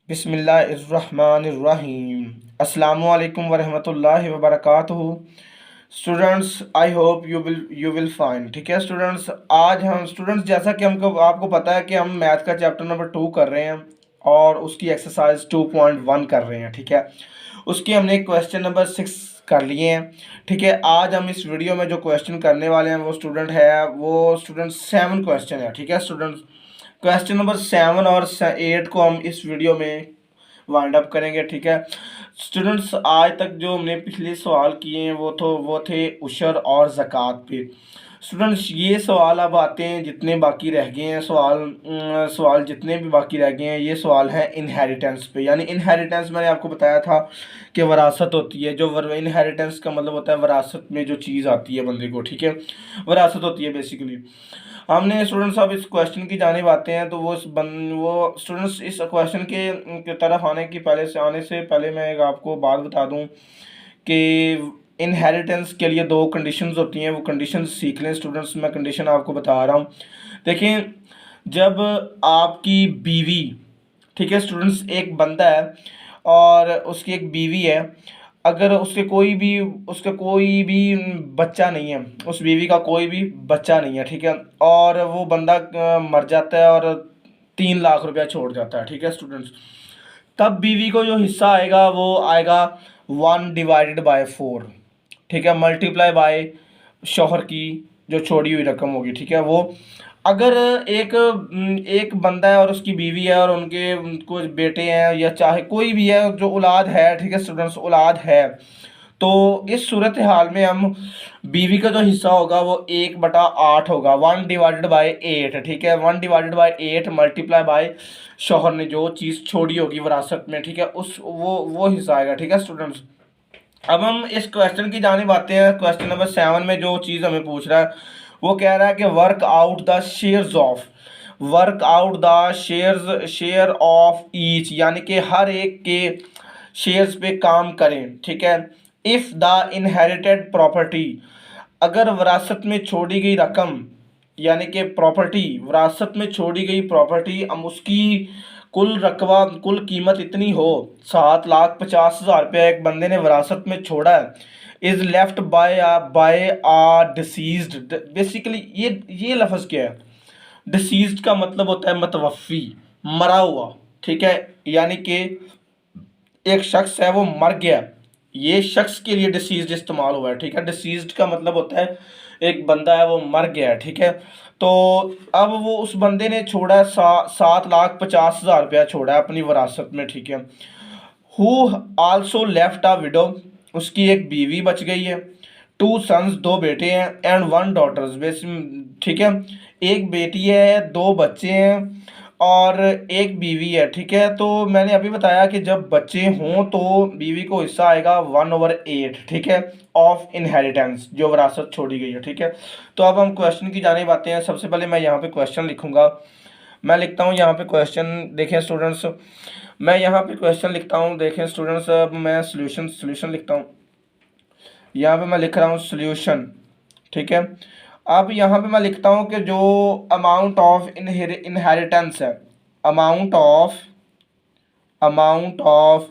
बिस्मिल्लाहिर्रहमानिर्रहीम। अस्सलामुअलैकुम वरहमतुल्लाहि वबरकातुहू। Students, I hope you will fine. ठीक है स्टूडेंट्स, आज हम स्टूडेंट्स जैसा कि हमको आपको पता है कि हम मैथ का चैप्टर नंबर 2 कर रहे हैं और उसकी एक्सरसाइज 2.1 कर रहे हैं। ठीक है, उसकी हमने क्वेश्चन नंबर 6 कर लिए हैं। ठीक है, आज हम इस वीडियो में जो क्वेश्चन करने वाले हैं वो स्टूडेंट 7 क्वेश्चन है। ठीक है स्टूडेंट्स, क्वेश्चन नंबर 7 और 8 को हम इस वीडियो में वाइंड अप करेंगे। ठीक है स्टूडेंट्स, आज तक जो हमने पिछले सवाल किए हैं वो थे उशर और ज़कात पे। स्टूडेंट्स, ये सवाल अब आते हैं जितने बाकी रह गए हैं सवाल जितने भी बाकी रह गए हैं, ये सवाल है इनहेरिटेंस पे। यानी इनहेरिटेंस मैंने आपको बताया था कि वरासत होती है। जो इनहेरिटेंस का मतलब होता है वरासत में जो चीज़ आती है बंदे को। ठीक है, वरासत होती है बेसिकली। हमने स्टूडेंट्स अब इस क्वेश्चन की जानिब आते हैं, तो वो स्टूडेंट्स इस क्वेश्चन के तरफ आने से पहले मैं एक आपको बात बता दूं कि इनहेरिटेंस के लिए दो कंडीशंस होती हैं। वो कंडीशंस सीख लें स्टूडेंट्स, मैं कंडीशन आपको बता रहा हूँ। देखें, जब आपकी बीवी, ठीक है स्टूडेंट्स, एक बंदा है और उसकी एक बीवी है, अगर उसके कोई भी बच्चा नहीं है, उस बीवी का कोई भी बच्चा नहीं है, ठीक है, और वो बंदा मर जाता है और 3 लाख रुपया छोड़ जाता है। ठीक है स्टूडेंट्स, तब बीवी को जो हिस्सा आएगा वो आएगा 1/4। ठीक है, मल्टीप्लाई बाय शौहर की जो छोड़ी हुई रकम होगी। ठीक है, वो अगर एक बंदा है और उसकी बीवी है और उनके कुछ बेटे हैं या चाहे कोई भी है जो औलाद है, ठीक है स्टूडेंट्स, औलाद है, तो इस सूरत हाल में हम बीवी का जो हिस्सा होगा वो 1/8 होगा, 1/8। ठीक है, 1/8 मल्टीप्लाई बाय शौहर ने जो चीज़ छोड़ी होगी विरासत में। ठीक है, उस वो हिस्सा आएगा। ठीक है स्टूडेंट्स, अब हम इस क्वेश्चन की जानिब आते हैं। क्वेश्चन नंबर 7 में जो चीज़ हमें पूछ रहा है वो कह रहा है कि work out the share of each, यानी कि हर एक के शेयर्स पे काम करें। ठीक है, इफ़ द इनहेरिटेड प्रॉपर्टी, अगर विरासत में छोड़ी गई रकम, यानी कि प्रॉपर्टी, विरासत में छोड़ी गई प्रॉपर्टी, हम उसकी कुल कीमत इतनी हो, 7,50,000 रुपया एक बंदे ने विरासत में छोड़ा है, is left by a deceased. Basically ये लफ्ज़ क्या है? डिसीज्ड का मतलब होता है मतवफ़ी, मरा हुआ। ठीक है, यानी कि एक शख्स है वो मर गया, ये शख्स के लिए डिसीज्ड इस्तेमाल हुआ है। ठीक है, डिसीज्ड का मतलब होता है एक बंदा है वो मर गया है। ठीक है, तो अब वो उस बंदे ने छोड़ा 7,50,000 रुपया छोड़ा है अपनी विरासत में। ठीक है, who also left a window, उसकी एक बीवी बच गई है, 2 सन्स, 2 बेटे हैं, एंड 1 डॉटर्स बेस। ठीक है, एक बेटी है, 2 बच्चे हैं और एक बीवी है। ठीक है, तो मैंने अभी बताया कि जब बच्चे हों तो बीवी को हिस्सा आएगा 1/8। ठीक है, ऑफ इनहेरिटेंस, जो विरासत छोड़ी गई है। ठीक है, तो अब हम क्वेश्चन की जानिब आते हैं। सबसे पहले मैं यहाँ पे क्वेश्चन लिखूंगा। मैं लिखता हूँ यहाँ पे क्वेश्चन, देखें स्टूडेंट्स, मैं यहाँ पे क्वेश्चन लिखता हूँ, देखें स्टूडेंट्स, अब मैं सोल्यूशन लिखता हूँ। यहाँ पे मैं लिख रहा हूँ सोल्यूशन। ठीक है, अब यहाँ पे मैं लिखता हूँ कि जो अमाउंट ऑफ इनहेरिटेंस है, अमाउंट ऑफ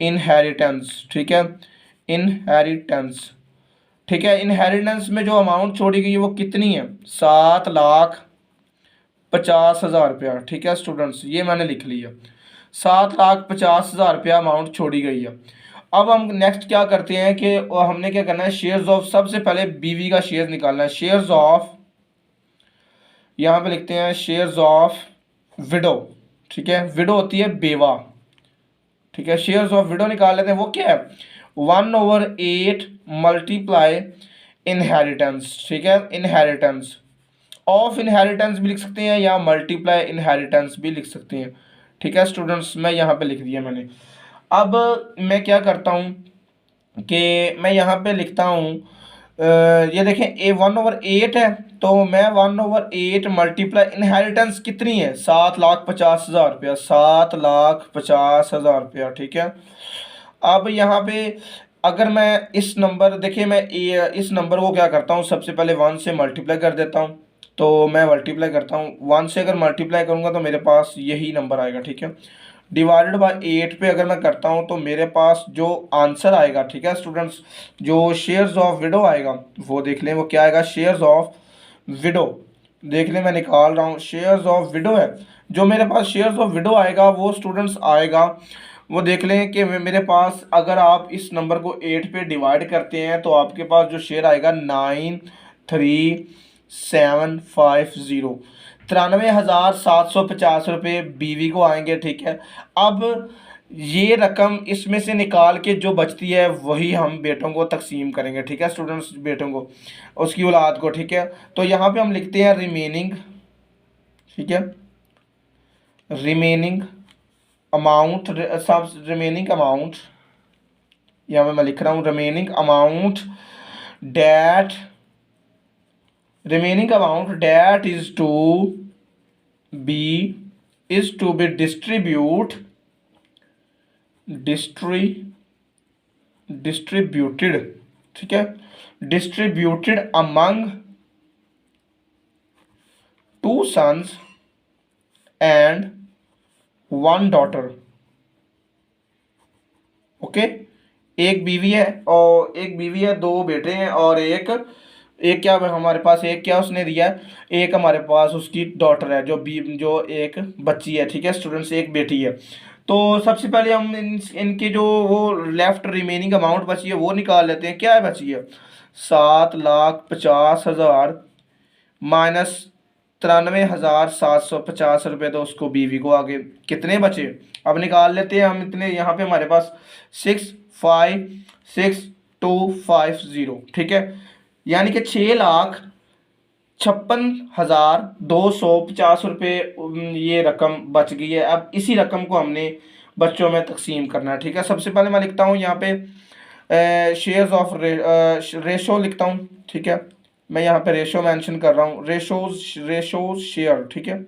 इनहेरिटेंस। ठीक है, इनहेरिटेंस। ठीक है, इनहेरिटेंस में जो अमाउंट छोड़ी गई है वो कितनी है? 7,50,000 रुपया। ठीक है स्टूडेंट्स, ये मैंने लिख लिया, 7,50,000 रुपया अमाउंट छोड़ी गई है। अब हम नेक्स्ट क्या करते हैं कि हमने क्या करना है, शेयर्स ऑफ, सबसे पहले बीवी का शेयर निकालना है। शेयर्स ऑफ, यहाँ पे लिखते हैं शेयर्स ऑफ विडो। ठीक है, विडो होती है बेवा। ठीक है, शेयर्स ऑफ विडो निकाल लेते हैं। वो क्या है? 1/8 मल्टीप्लाई इनहेरिटेंस। ठीक है, इनहेरिटेंस ऑफ इनहेरिटेंस भी लिख सकते हैं या मल्टीप्लाई इनहेरिटेंस भी लिख सकते हैं। ठीक है स्टूडेंट्स, मैं यहाँ पे लिख दिया मैंने। अब मैं क्या करता हूँ कि मैं यहाँ पे लिखता हूँ, ये देखें, 1/8 है, तो मैं 1/8 मल्टीप्लाई इनहेरिटेंस कितनी है? 7,50,000 रुपया, 7,50,000 रुपया। ठीक है, अब यहाँ पे अगर मैं इस नंबर, देखिए मैं इस नंबर को क्या करता हूँ, सबसे पहले 1 से मल्टीप्लाई कर देता हूँ। तो मैं मल्टीप्लाई करता हूँ, 1 से अगर मल्टीप्लाई करूँगा तो मेरे पास यही नंबर आएगा। ठीक है, डिवाइडेड बाय 8 पे अगर मैं करता हूँ तो मेरे पास जो आंसर आएगा, ठीक है स्टूडेंट्स, जो शेयर्स ऑफ विडो आएगा वो देख लें, वो क्या आएगा, शेयर्स ऑफ विडो। देख लें मैं निकाल रहा हूँ, शेयर्स ऑफ विडो है, जो मेरे पास शेयर्स ऑफ विडो आएगा वो स्टूडेंट्स आएगा, वो देख लें कि मेरे पास अगर आप इस नंबर को 8 पे डिवाइड करते हैं तो आपके पास जो शेयर आएगा 93750, 93,750 रुपये बीवी को आएंगे, ठीक है। अब ये रकम इसमें से निकाल के जो बचती है वही हम बेटों को तकसीम करेंगे, ठीक है स्टूडेंट्स, बेटों को, उसकी औलाद को, ठीक है। तो यहाँ पे हम लिखते हैं रिमेनिंग, ठीक है, रिमेनिंग अमाउंट, सब रिमेनिंग अमाउंट, यहाँ पे मैं लिख रहा हूँ remaining amount that, remaining amount that is to be distributed, ठीक है, distributed among 2 sons and 1 daughter, okay. एक बीवी है और एक बीवी है, 2 बेटे हैं और एक क्या हमारे पास, एक क्या उसने दिया है, एक हमारे पास उसकी डॉटर है, जो एक बच्ची है, ठीक है स्टूडेंट्स, एक बेटी है। तो सबसे पहले हम इनकी जो वो लेफ्ट रिमेनिंग अमाउंट बची है वो निकाल लेते हैं। क्या है बची है, 7,50,000 माइनस 93,750 रुपये, तो उसको बीवी को आगे कितने बचे अब निकाल लेते हैं हम। इतने यहाँ पे हमारे पास 6,56,250, ठीक है, यानी कि 6,56,250 रुपये ये रकम बच गई है। अब इसी रकम को हमने बच्चों में तकसीम करना है, ठीक है। सबसे पहले मैं लिखता हूँ यहाँ पे शेयर्स ऑफ रेशो लिखता हूँ, ठीक है, मैं यहाँ पे रेशो मेंशन कर रहा हूँ, रेशोज शेयर, ठीक है,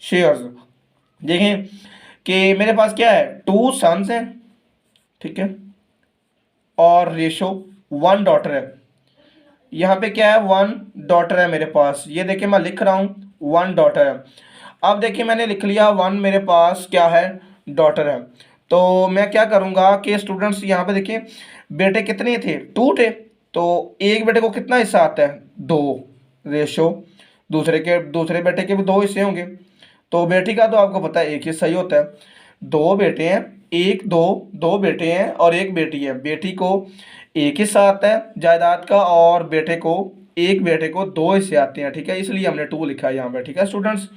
शेयर्स। देखें कि मेरे पास क्या है, 2 सन्स हैं, ठीक है, और रेशो 1 डॉटर है। यहाँ पे क्या है, 1 डॉटर है मेरे पास, ये देखिए मैं लिख रहा हूँ 1 डॉटर है। अब देखिए मैंने लिख लिया 1 मेरे पास क्या है, डॉटर है। तो मैं क्या करूँगा कि स्टूडेंट्स यहाँ पे देखिए बेटे कितने थे, 2 थे, तो एक बेटे को कितना हिस्सा आता है, 2, रेशो दूसरे बेटे के भी 2 हिस्से होंगे, तो बेटी का तो आपको पता है एक हिस्सा ही होता है। 2 बेटे हैं, 2 बेटे हैं और 1 बेटी है, बेटी को एक हिस्सा आता है जायदाद का और बेटे को 2 हिस्से आते हैं, ठीक है, इसलिए हमने 2 लिखा है यहाँ पे, ठीक है स्टूडेंट्स।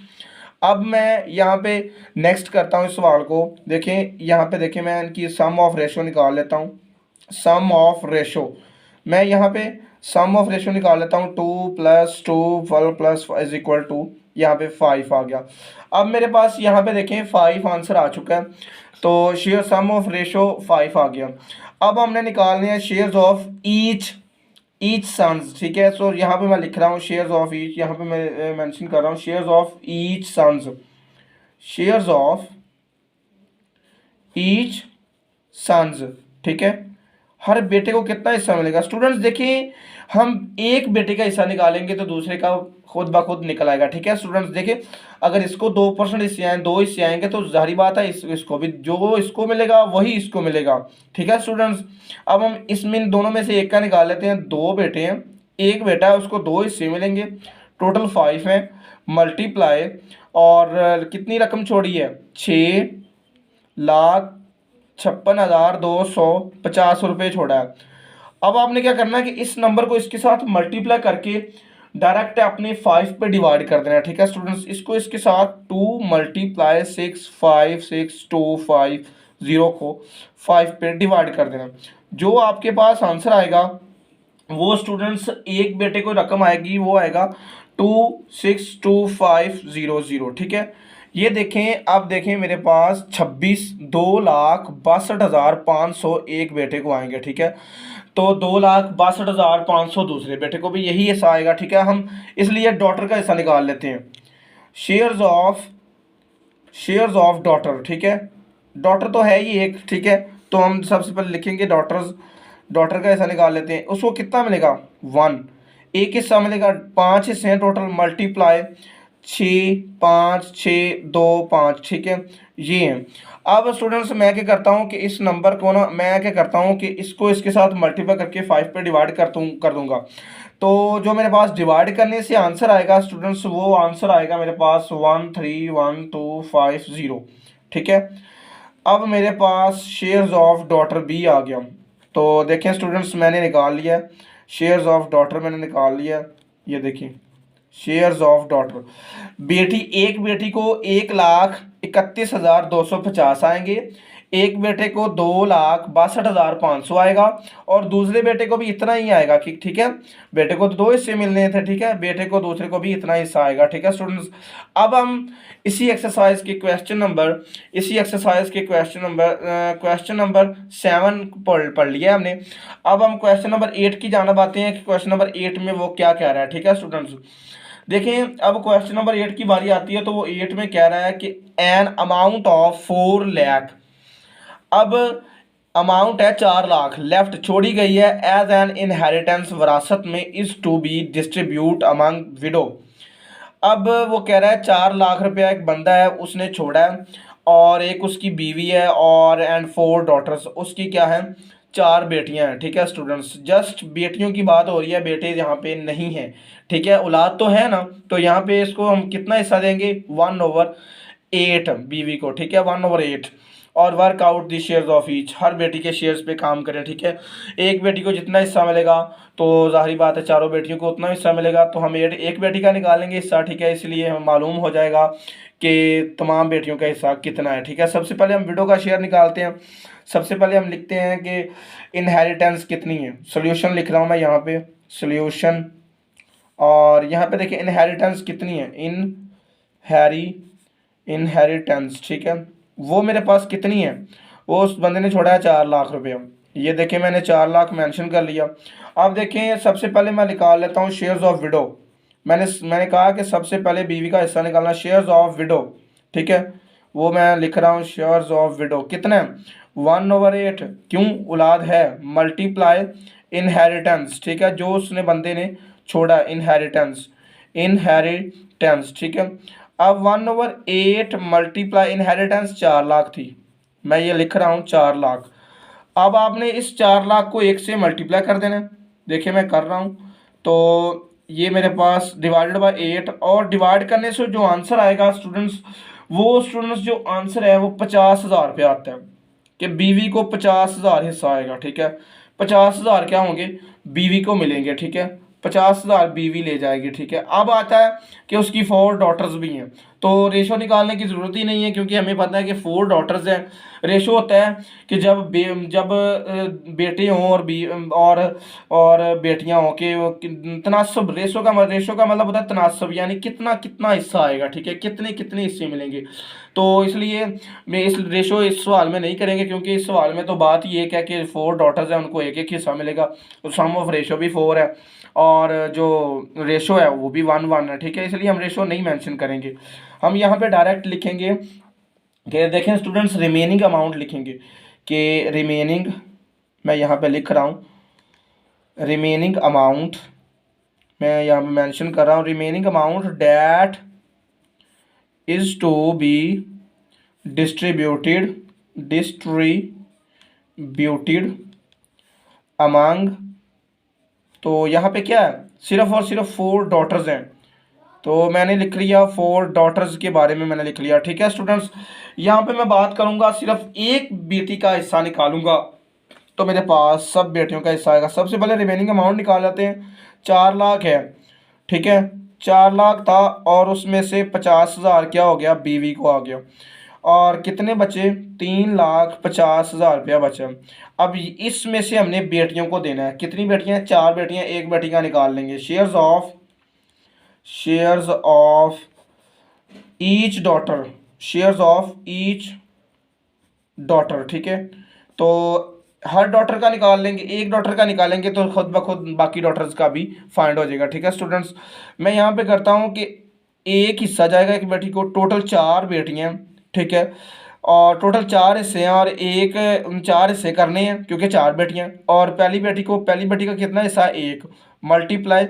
अब मैं यहाँ पे नेक्स्ट करता हूँ इस सवाल को। देखें यहाँ पे, देखें मैं इनकी सम ऑफ रेशो निकाल लेता हूँ, सम ऑफ रेशो, मैं यहाँ पे सम ऑफ रेशो निकाल लेता हूँ, 2 + 2 + इज इक्वल टू, यहाँ पे 5 आ गया। अब मेरे पास यहाँ पे देखें 5 आंसर आ चुका है, तो शेयर सम ऑफ रेशो 5 आ गया। अब हमने निकालने हैं शेयर्स ऑफ ईच सन्स, ठीक है। सो यहाँ पे मैं लिख रहा हूँ शेयर्स ऑफ ईच, यहाँ पे मैं मेंशन कर रहा हूँ shares of each sons, shares of each sons, ठीक है। हर बेटे को कितना हिस्सा मिलेगा स्टूडेंट्स, देखिए हम एक बेटे का हिस्सा निकालेंगे तो दूसरे का खुद ब खुद निकल आएगा, ठीक है स्टूडेंट्स। देखिए अगर इसको 2% हिस्से आए, 2 हिस्से आएंगे तो जाहिर बात है इसको भी जो इसको मिलेगा वही इसको मिलेगा, ठीक है स्टूडेंट्स। अब हम इसमें दोनों में से एक का निकाल लेते हैं, 2 बेटे हैं, एक बेटा है उसको 2 हिस्से मिलेंगे, टोटल 5 है, मल्टीप्लाई और कितनी रकम छोड़ी है, 6,56,250 रुपये छोड़ा है। अब आपने क्या करना है कि इस नंबर को इसके साथ मल्टीप्लाई करके डायरेक्ट अपने 5 पे डिवाइड कर देना है, ठीक है स्टूडेंट्स। इसको इसके साथ 2 × 6,56,250 को 5 पे डिवाइड कर देना। जो आपके पास आंसर आएगा वो स्टूडेंट्स एक बेटे को रकम आएगी वो आएगा 2,62,500, ठीक है। ये देखें, अब देखें मेरे पास 2,62,500 एक बेटे को आएंगे, ठीक है, तो 2,62,500 दूसरे बेटे को भी यही हिस्सा आएगा, ठीक है। हम इसलिए डॉटर का हिस्सा निकाल लेते हैं, शेयर्स ऑफ डॉटर, ठीक है, डॉटर तो है ही एक, ठीक है, तो हम सबसे पहले लिखेंगे डॉटर का हिस्सा निकाल लेते हैं। उसको कितना मिलेगा, 1, एक हिस्सा मिलेगा, 5 हिस्से हैं टोटल, मल्टीप्लाई 6 5 6 2 5, ठीक है, ये है। अब स्टूडेंट्स मैं क्या करता हूँ कि इस नंबर को ना मैं क्या करता हूँ कि इसको इसके साथ मल्टीप्लाई करके 5 पे डिवाइड कर दूंगा। तो जो मेरे पास डिवाइड करने से आंसर आएगा स्टूडेंट्स, वो आंसर आएगा मेरे पास 13125, ठीक है। अब मेरे पास शेयर्स ऑफ डॉटर बी आ गया। तो देखें स्टूडेंट्स मैंने निकाल लिया शेयर्स ऑफ डॉटर, मैंने निकाल लिया। ये देखिए शेयर्स ऑफ डॉटर, बेटी एक बेटी को 1,31,250 आएंगे, एक बेटे को 2,62,500 आएगा, और दूसरे बेटे को भी इतना ही आएगा कि ठीक है, बेटे को तो 2 हिस्से मिलने थे, ठीक है, बेटे को दूसरे को भी इतना हिस्सा आएगा, ठीक है स्टूडेंट्स। अब हम इसी एक्सरसाइज के क्वेश्चन नंबर 7 पढ़ लिया हमने। अब हम क्वेश्चन नंबर 8 की जानब आते हैं कि क्वेश्चन नंबर 8 में वो क्या कह रहा है, ठीक है स्टूडेंट्स। देखें अब क्वेश्चन नंबर 8 की बारी आती है, तो वो 8 में कह रहा है कि एन अमाउंट ऑफ 4 लाख, अब अमाउंट है 4 लाख, लेफ्ट छोड़ी गई है एज एन इनहेरिटेंस, विरासत में, is to be distribute among widow. अब वो कह रहा है 4 लाख रुपया एक बंदा है उसने छोड़ा है, और एक उसकी बीवी है, और एंड 4 डॉटर्स, उसकी क्या है 4 बेटियां हैं, ठीक है स्टूडेंट्स। जस्ट बेटियों की बात हो रही है, बेटे यहाँ पे नहीं है, ठीक है, औलाद तो है ना, तो यहाँ पे इसको हम कितना हिस्सा देंगे 1/8 बीवी को, ठीक है 1/8, और work out the shares of each, हर बेटी के शेयर्स पे काम करें, ठीक है। एक बेटी को जितना हिस्सा मिलेगा तो जाहिर बात है चारों बेटियों को उतना हिस्सा मिलेगा, तो हम एक बेटी का निकालेंगे हिस्सा, ठीक है, इसलिए हमें मालूम हो जाएगा कि तमाम बेटियों का हिस्सा कितना है, ठीक है। सबसे पहले हम विडो का शेयर निकालते हैं। सबसे पहले हम लिखते हैं कि इनहेरिटेंस कितनी है, सोल्यूशन लिख रहा हूँ मैं यहाँ पे, सोल्यूशन, और यहाँ पे देखिए इनहेरिटेंस कितनी है, इनहेरिटेंस, ठीक है, वो मेरे पास कितनी है, वो उस बंदे ने छोड़ा है 4 लाख रुपया। ये देखें मैंने 4 लाख मेंशन कर लिया। अब देखें सबसे पहले मैं निकाल लेता हूँ शेयर्स ऑफ विडो। मैंने कहा कि सबसे पहले बीवी का हिस्सा निकालना, शेयर्स ऑफ विडो, ठीक है, वो मैं लिख रहा हूँ शेयर्स ऑफ विडो कितना है 1/8, क्यों औलाद है, मल्टीप्लाई इनहेरिटेंस, ठीक है, जो उसने बंदे ने छोड़ा इनहेरिटेंस, ठीक है। अब 1/8 मल्टीप्लाई इनहेरिटेंस 4 लाख थी, मैं ये लिख रहा हूँ 4 लाख। अब आपने इस 4 लाख को 1 से मल्टीप्लाई कर देना है, देखिए मैं कर रहा हूँ। तो ये मेरे पास डिवाइडेड बाय 8, और डिवाइड करने से जो आंसर आएगा स्टूडेंट्स, वो स्टूडेंट्स जो आंसर है वो 50,000 रुपया आता है, कि बीवी को 50,000 हिस्सा आएगा, ठीक है। 50,000 क्या होंगे बीवी को मिलेंगे, ठीक है, 50,000 बीवी ले जाएगी, ठीक है। अब आता है कि उसकी 4 डॉटर्स भी हैं, तो रेशो निकालने की ज़रूरत ही नहीं है, क्योंकि हमें पता है कि 4 डॉटर्स हैं। रेशो होता है कि जब बेटे हों और बेटियां हों, कि तनासब, रेशो का मतलब होता है तनासब, यानी कितना कितना हिस्सा आएगा, ठीक है, कितने कितने हिस्से मिलेंगे। तो इसलिए मैं इस सवाल में नहीं करेंगे, क्योंकि इस सवाल में तो बात ये है कि 4 डॉटर्स हैं, उनको एक एक हिस्सा मिलेगा, तो सम ऑफ रेशो भी 4 है, और जो रेशो है वो भी 1/1 है, ठीक है, इसलिए हम रेशो नहीं मेंशन करेंगे। हम यहाँ पे डायरेक्ट लिखेंगे कि देखें स्टूडेंट्स, रिमेनिंग अमाउंट लिखेंगे कि रिमेनिंग, मैं यहाँ पे लिख रहा हूँ रिमेनिंग अमाउंट, मैं यहाँ पे मेंशन कर रहा हूँ remaining amount that is to be distributed among, तो यहाँ पे क्या है सिर्फ और सिर्फ 4 डॉटर्स हैं, तो मैंने लिख लिया 4 डॉटर्स के बारे में मैंने लिख लिया, ठीक है स्टूडेंट्स। यहाँ पे मैं बात करूँगा सिर्फ एक बेटी का हिस्सा निकालूंगा, तो मेरे पास सब बेटियों का हिस्सा आएगा। सबसे पहले रिमेनिंग अमाउंट निकाल लेते हैं, 4 लाख है, ठीक है, 4 लाख था, और उसमें से 50,000 क्या हो गया बीवी को आ गया, और कितने बचे 3,50,000 रुपया बचा। अब इसमें से हमने बेटियों को देना है, कितनी बेटियां हैं 4 बेटियां, एक बेटी का निकाल लेंगे, शेयर्स ऑफ ईच डॉटर, ठीक है। तो हर डॉटर का निकाल लेंगे, एक डॉटर का निकालेंगे तो खुद ब खुद बाकी डॉटर्स का भी फाइंड हो जाएगा, ठीक है स्टूडेंट्स। मैं यहाँ पे करता हूँ कि एक हिस्सा जाएगा एक बेटी को, टोटल 4 बेटियाँ, ठीक है, और टोटल 4 हिस्से हैं, और 4 हिस्से करने हैं क्योंकि 4 बेटियाँ, और पहली बेटी का कितना हिस्सा 1, मल्टीप्लाई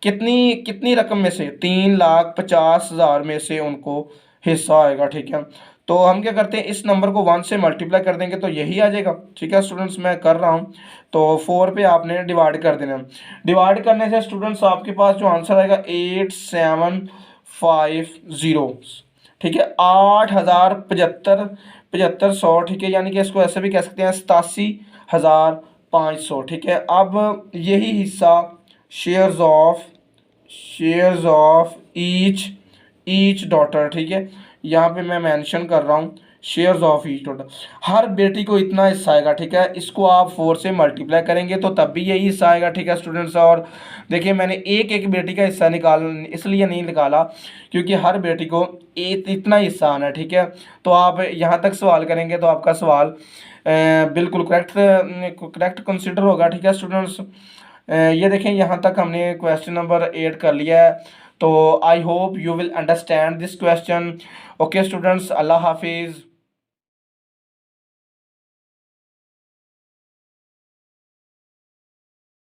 कितनी कितनी रकम में से, 3,50,000 में से उनको हिस्सा आएगा। ठीक है, तो हम क्या करते हैं, इस नंबर को 1 से मल्टीप्लाई कर देंगे तो यही आ जाएगा। ठीक है स्टूडेंट्स, मैं कर रहा हूँ। तो 4 पे आपने डिवाइड कर देना। डिवाइड करने से स्टूडेंट्स आपके पास जो आंसर आएगा 8750। ठीक है, 8,075 7500। ठीक है, यानी कि इसको ऐसे भी कह सकते हैं 87,500। ठीक है, अब यही हिस्सा शेयर्स ऑफ ईच डॉटर। ठीक है, यहाँ पे मैं मेंशन कर रहा हूँ शेयर्स ऑफ ईच डॉटर, हर बेटी को इतना हिस्सा आएगा। ठीक है, इसको आप 4 से मल्टीप्लाई करेंगे तो तब भी यही हिस्सा आएगा। ठीक है स्टूडेंट्स, और देखिए मैंने एक एक बेटी का हिस्सा इसलिए नहीं निकाला क्योंकि हर बेटी को इतना हिस्सा आना है। ठीक है, तो आप यहाँ तक सवाल करेंगे तो आपका सवाल बिल्कुल करेक्ट कंसिडर होगा। ठीक है स्टूडेंट्स, ये देखें यहाँ तक हमने क्वेश्चन नंबर 8 कर लिया है। तो I hope you will understand this question. Okay students, अल्लाह हाफिज़।